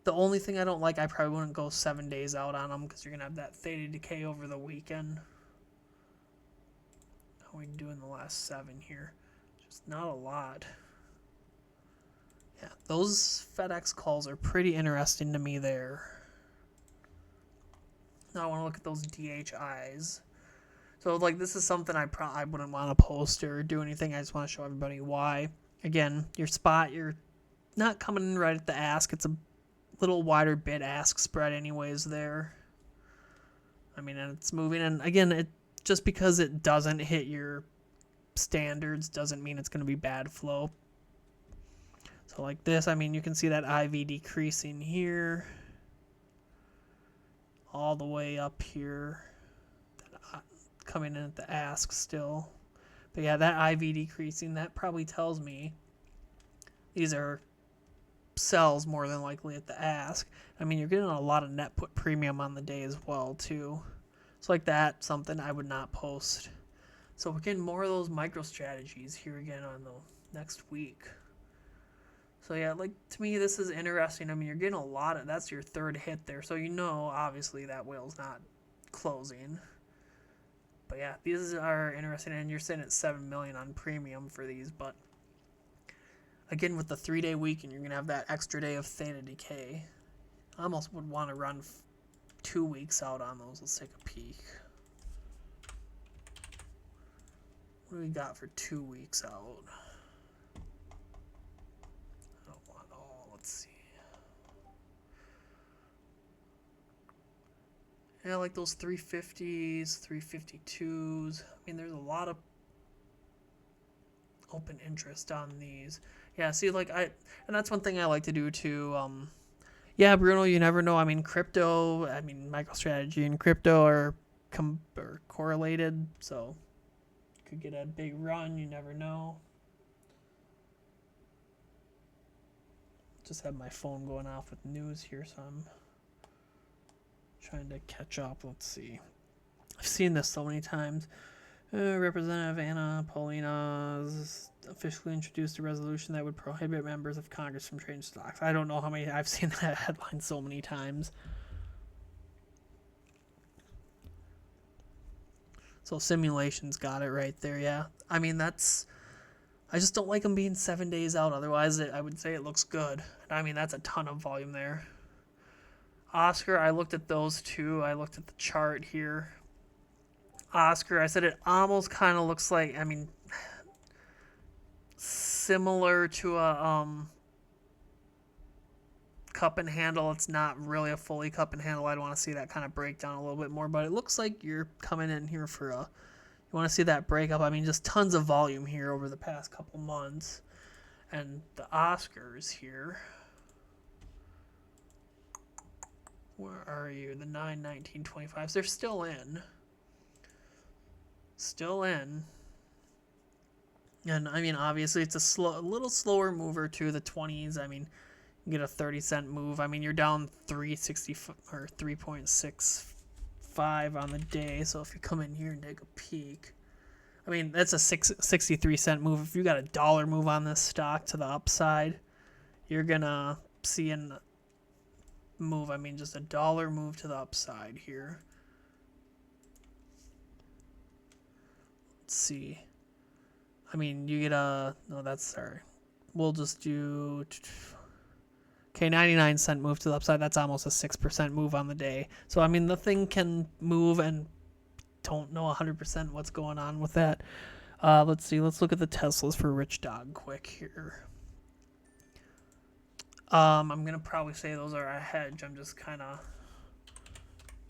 The only thing I don't like, I probably wouldn't go 7 days out on them, because you're going to have that theta decay over the weekend. How are we doing the last 7 here? Just not a lot. Yeah, those FedEx calls are pretty interesting to me there. Now I want to look at those DHIs. So, like, this is something I wouldn't want to post or do anything. I just want to show everybody why. Again, your spot, you're not coming in right at the ask. It's a little wider bid-ask spread anyways there. I mean, and it's moving. And, again, just because it doesn't hit your standards doesn't mean it's going to be bad flow. So, like this, I mean, you can see that IV decreasing here. All the way up here. Coming in at the ask still. But yeah, that IV decreasing, that probably tells me these are sells more than likely at the ask. I mean, you're getting a lot of net put premium on the day as well too. So like that, something I would not post. So we're getting more of those micro strategies here again on the next week. So yeah, like, to me, this is interesting. I mean, you're getting a lot of, that's your third hit there. So you know, obviously, that whale's not closing. But yeah, these are interesting, and you're sitting at $7 million on premium for these. But again, with the 3-day weekend, you're gonna have that extra day of theta decay. I almost would want to run 2 weeks out on those. Let's take a peek. What do we got for 2 weeks out? I don't want all. Let's see. Yeah, like those 350s, 352s. I mean, there's a lot of open interest on these. Yeah, see, like, and that's one thing I like to do too. Yeah, Bruno, you never know. I mean, MicroStrategy and crypto are correlated, so you could get a big run. You never know. Just have my phone going off with news here, so I'm trying to catch up. Let's see. I've seen this so many times. Representative Anna Paulina officially introduced a resolution that would prohibit members of Congress from trading stocks. I don't know how many. I've seen that headline so many times. So simulations got it right there, yeah. I mean, I just don't like them being 7 days out. Otherwise, I would say it looks good. I mean, that's a ton of volume there. Oscar, I looked at those too. I looked at the chart here. Oscar, I said it almost kind of looks like, I mean, similar to a cup and handle. It's not really a fully cup and handle. I'd want to see that kind of break down a little bit more, but it looks like you're coming in here for you want to see that breakup. I mean, just tons of volume here over the past couple months. And the Oscars here. Where are you? The 9/19/25s. They're still in. Still in. And I mean, obviously, it's a little slower mover to the 20s. I mean, you get a 30-cent move. I mean, you're down 360 or 3.65 on the day. So if you come in here and take a peek, I mean, that's a 63-cent move. If you got a dollar move on this stock to the upside, you're gonna see a move. I mean, just a dollar move to the upside here. Let's see. I mean, you get we'll just do, okay, 99-cent move to the upside. That's almost a 6% move on the day. So, I mean, the thing can move, and don't know 100% what's going on with that. Let's see. Let's look at the Teslas for Rich Dog quick here. I'm going to probably say those are a hedge. I'm just kind of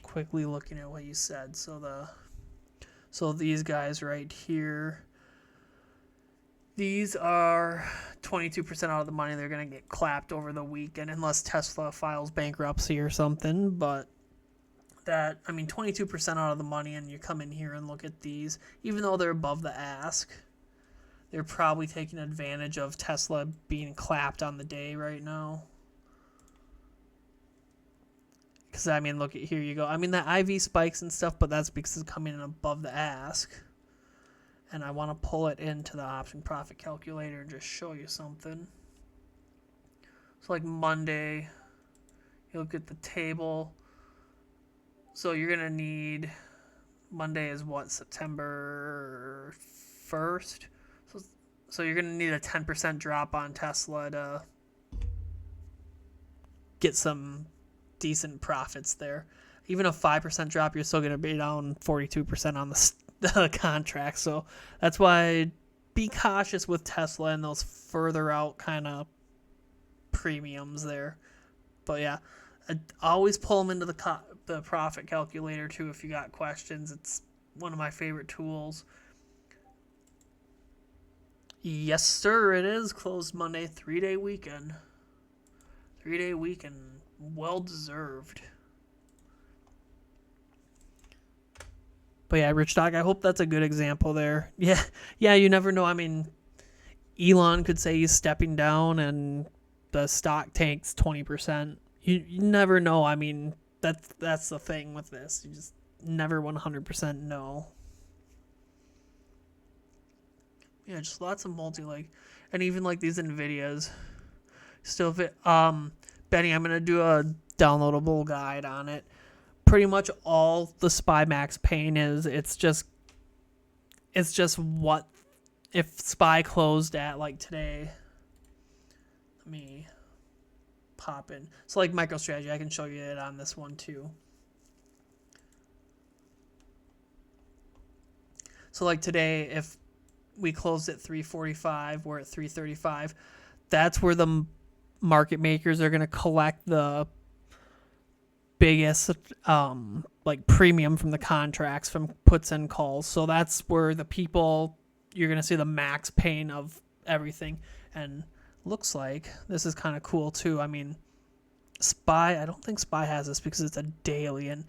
quickly looking at what you said. So these guys right here, these are 22% out of the money. They're going to get clapped over the weekend unless Tesla files bankruptcy or something. But that, I mean, 22% out of the money, and you come in here and look at these, even though they're above the ask, they're probably taking advantage of Tesla being clapped on the day right now. Because, I mean, look at here you go. I mean, the IV spikes and stuff, but that's because it's coming in above the ask. And I want to pull it into the option profit calculator and just show you something. So like Monday, you look at the table. So you're going to need, Monday is what, September 1st? So you're going to need a 10% drop on Tesla to get some decent profits there. Even a 5% drop, you're still going to be down 42% on the contract. So that's why be cautious with Tesla and those further out kind of premiums there. But yeah, I'd always pull them into the profit calculator too if you got questions. It's one of my favorite tools. Yes, sir, it is closed Monday, 3-day weekend. 3-day weekend, well deserved. But yeah, Rich Dog, I hope that's a good example there. Yeah, you never know. I mean, Elon could say he's stepping down and the stock tanks 20%. You never know. I mean, that's the thing with this. You just never 100% know. Yeah, just lots of multi-leg. And even like these NVIDIAs. Still fit. Benny, I'm going to do a downloadable guide on it. Pretty much all the SPY max pain is, it's just what if SPY closed at like today. Let me pop in. So like MicroStrategy, I can show you it on this one too. So like today, if we closed at 345, we're at 335. That's where the market makers are going to collect the biggest like premium from the contracts from puts and calls. So that's where the people, you're going to see the max pain of everything. And looks like this is kind of cool too. I mean, SPY, I don't think SPY has this because it's a daily, and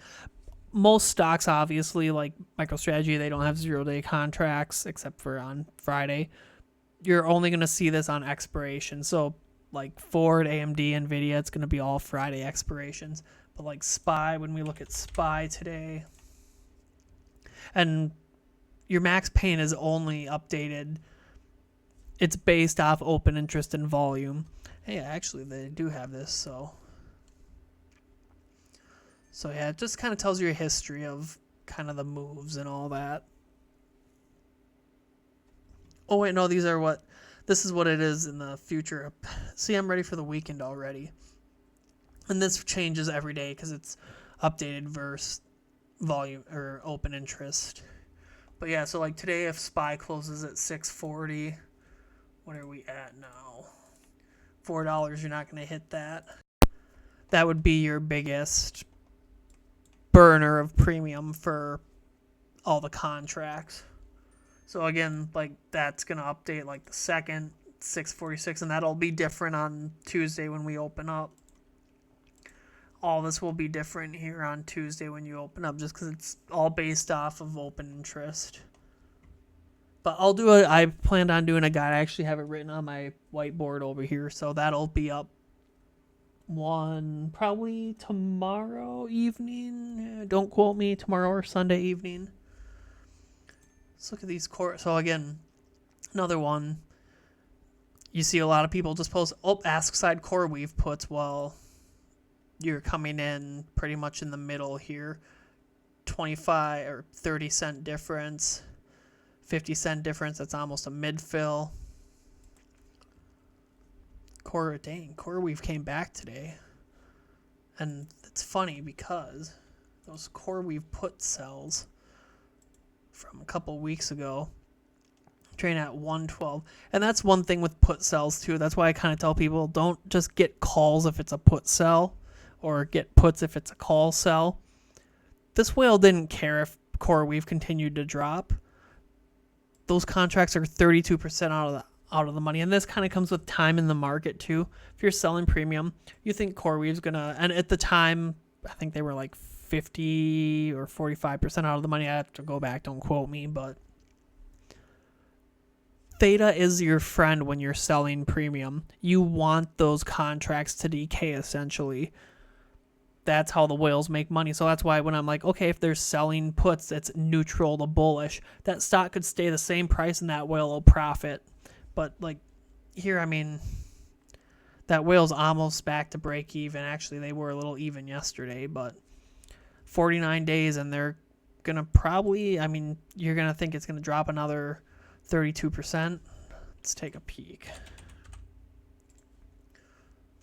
most stocks, obviously, like MicroStrategy, they don't have 0-day contracts except for on Friday. You're only going to see this on expiration. So, like Ford, AMD, NVIDIA, it's going to be all Friday expirations. But like SPY, when we look at SPY today, and your max pain is only updated, it's based off open interest and volume. Hey, actually, they do have this, so yeah, it just kind of tells you a history of kind of the moves and all that. Oh wait, no, this is what it is in the future. See, I'm ready for the weekend already. And this changes every day because it's updated versus volume or open interest. But yeah, so like today, if SPY closes at 640, what are we at now? $4, you're not going to hit that. That would be your biggest burner of premium for all the contracts. So again, like that's going to update like the second, 646, and that'll be different on Tuesday when we open up. All this will be different here on Tuesday when you open up just because it's all based off of open interest. But I planned on doing a guide. I actually have it written on my whiteboard over here, so that'll be up probably tomorrow evening. Don't quote me, tomorrow or Sunday evening. Let's look at these core. So again, another one. You see a lot of people just post, ask side core weave puts. Well, you're coming in pretty much in the middle here. 25 or 30 cent difference, 50 cent difference. That's almost a mid-fill. Core weave came back today. And it's funny because those core weave put sells from a couple weeks ago trading at 112, and that's one thing with put sells too. That's why I kind of tell people, don't just get calls if it's a put sell or get puts if it's a call sell. This whale didn't care if core weave continued to drop. Those contracts are 32% out of the money, and this kind of comes with time in the market too. If you're selling premium, you think core weave's gonna, and at the time I think they were like 50 or 45% out of the money. I have to go back, don't quote me, but theta is your friend when you're selling premium. You want those contracts to decay essentially. That's how the whales make money. So that's why when I'm like, okay, if they're selling puts, it's neutral to bullish. That stock could stay the same price and that whale will profit. But like here, I mean, that whale's almost back to break even. Actually, they were a little even yesterday, but 49 days and they're going to probably, I mean, you're going to think it's going to drop another 32%. Let's take a peek.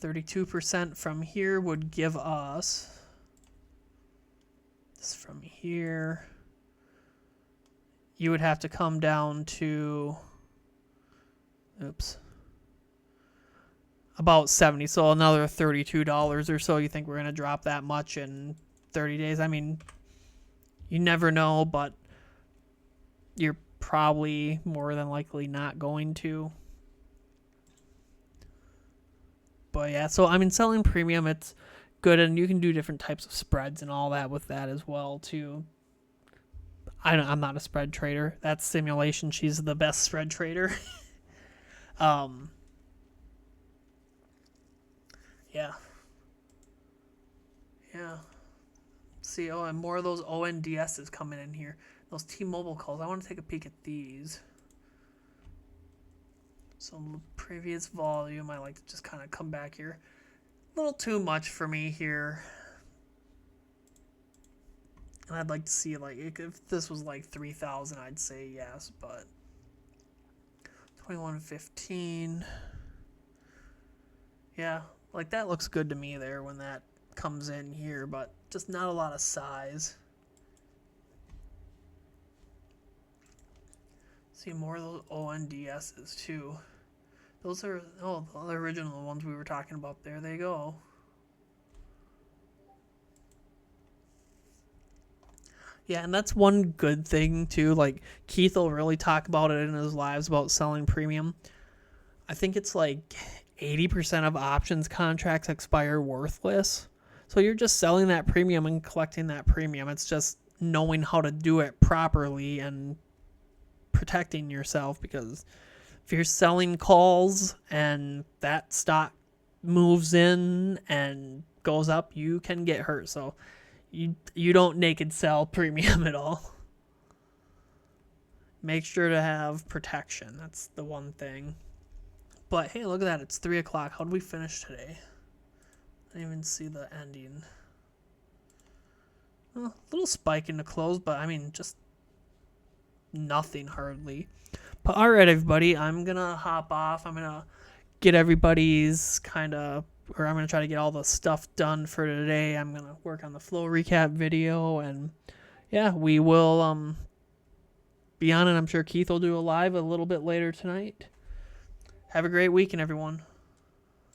32% from here would give us this from here. You would have to come down to about 70, so another $32 or so. You think we're going to drop that much in 30 days? I mean, you never know, but you're probably more than likely not going to. But yeah, so I mean, selling premium, it's good, and you can do different types of spreads and all that with that as well too. I'm not a spread trader. That's Simulation. She's the best spread trader. Yeah. See, and more of those ONDSs coming in here. Those T-Mobile calls. I want to take a peek at these. Some previous volume. I like to just kind of come back here. A little too much for me here. And I'd like to see, like, if this was like 3,000, I'd say yes, but 21.15. Yeah, like that looks good to me there when that comes in here, but just not a lot of size. See more of those ONDSs too. Those are, the original ones we were talking about. There they go. Yeah, and that's one good thing too. Like Keith will really talk about it in his lives about selling premium. I think it's like 80% of options contracts expire worthless. So you're just selling that premium and collecting that premium. It's just knowing how to do it properly and protecting yourself, because if you're selling calls and that stock moves in and goes up, you can get hurt. So you don't naked sell premium at all. Make sure to have protection. That's the one thing. But hey, look at that. It's 3 o'clock. How did we finish today? I didn't even see the ending. Well, a little spike in the close, but I mean, just nothing hardly. But all right, everybody, I'm going to hop off. I'm going to get everybody's I'm going to try to get all the stuff done for today. I'm going to work on the flow recap video, and yeah, we will be on it. I'm sure Keith will do a live a little bit later tonight. Have a great weekend, everyone.